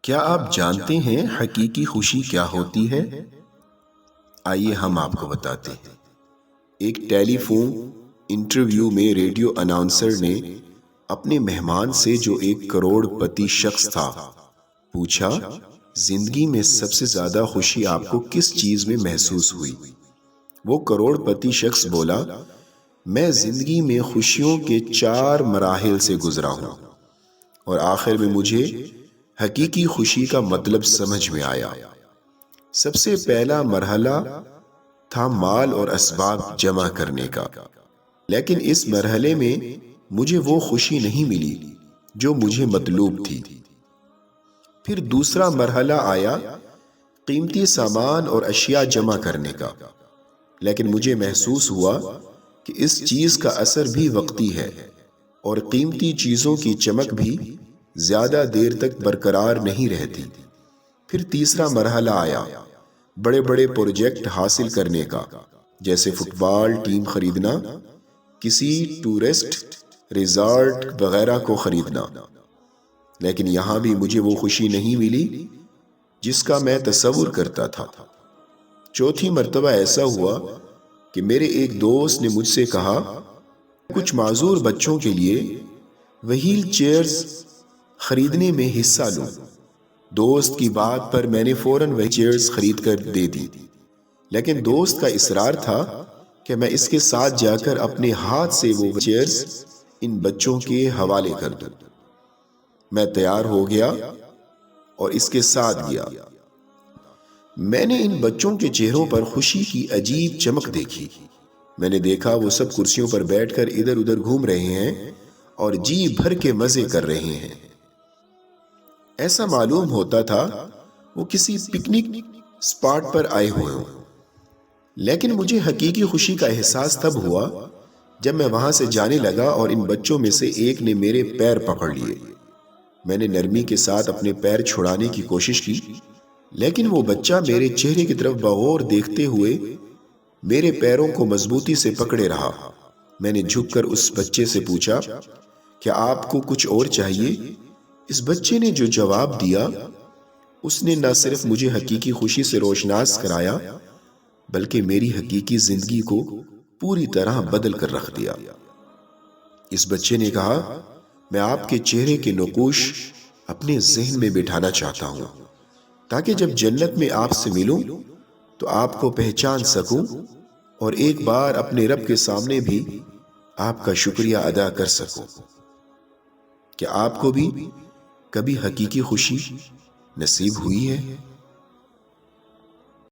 کیا آپ جانتے ہیں حقیقی خوشی کیا ہوتی ہے؟ آئیے ہم آپ کو بتاتے ہیں۔ ایک ٹیلی فون انٹرویو میں ریڈیو اناؤنسر نے اپنے مہمان سے، جو ایک کروڑ پتی شخص تھا، پوچھا، زندگی میں سب سے زیادہ خوشی آپ کو کس چیز میں محسوس ہوئی؟ وہ کروڑ پتی شخص بولا، میں زندگی میں خوشیوں کے 4 مراحل سے گزرا ہوں، اور آخر میں مجھے حقیقی خوشی کا مطلب سمجھ میں آیا۔ سب سے پہلا مرحلہ تھا مال اور اسباب جمع کرنے کا، لیکن اس مرحلے میں مجھے وہ خوشی نہیں ملی جو مجھے مطلوب تھی۔ پھر دوسرا مرحلہ آیا، قیمتی سامان اور اشیاء جمع کرنے کا، لیکن مجھے محسوس ہوا کہ اس چیز کا اثر بھی وقتی ہے، اور قیمتی چیزوں کی چمک بھی زیادہ دیر تک برقرار نہیں رہتی۔ پھر تیسرا مرحلہ آیا، بڑے بڑے پروجیکٹ حاصل کرنے کا، جیسے فٹ بال ٹیم خریدنا، کسی ٹورسٹ ریزارٹ وغیرہ کو خریدنا، لیکن یہاں بھی مجھے وہ خوشی نہیں ملی جس کا میں تصور کرتا تھا۔ چوتھی مرتبہ ایسا ہوا کہ میرے ایک دوست نے مجھ سے کہا، کچھ معذور بچوں کے لیے وہیل چیئرز خریدنے میں حصہ لوں۔ دوست کی بات پر میں نے فوراً وہیل چیئرز خرید کر دے دی، لیکن دوست کا اصرار تھا کہ میں اس کے ساتھ جا کر اپنے ہاتھ سے وہ چیئرز ان بچوں کے حوالے کر دوں۔ میں تیار ہو گیا اور اس کے ساتھ گیا۔ میں نے ان بچوں کے چہروں پر خوشی کی عجیب چمک دیکھی۔ میں نے دیکھا وہ سب کرسیوں پر بیٹھ کر ادھر ادھر گھوم رہے ہیں اور جی بھر کے مزے کر رہے ہیں۔ ایسا معلوم ہوتا تھا وہ کسی پکنک اسپاٹ پر آئے ہوئے ہوں۔ لیکن مجھے حقیقی خوشی کا احساس تب ہوا جب میں وہاں سے جانے لگا اور ان بچوں میں سے ایک نے میرے پیر پکڑ لیے۔ میں نے نرمی کے ساتھ اپنے پیر چھڑانے کی کوشش کی، لیکن وہ بچہ میرے چہرے کی طرف بغور دیکھتے ہوئے میرے پیروں کو مضبوطی سے پکڑے رہا۔ میں نے جھک کر اس بچے سے پوچھا، کیا آپ کو کچھ اور چاہیے؟ اس بچے نے جو جواب دیا، اس نے نہ صرف مجھے حقیقی خوشی سے روشناس کرایا، بلکہ میری حقیقی زندگی کو پوری طرح بدل کر رکھ دیا۔ اس بچے نے کہا، میں آپ کے چہرے کے نقوش اپنے ذہن میں بٹھانا چاہتا ہوں، تاکہ جب جنت میں آپ سے ملوں تو آپ کو پہچان سکوں اور ایک بار اپنے رب کے سامنے بھی آپ کا شکریہ ادا کر سکوں۔ کیا آپ کو بھی کبھی حقیقی خوشی نصیب ہوئی ہے؟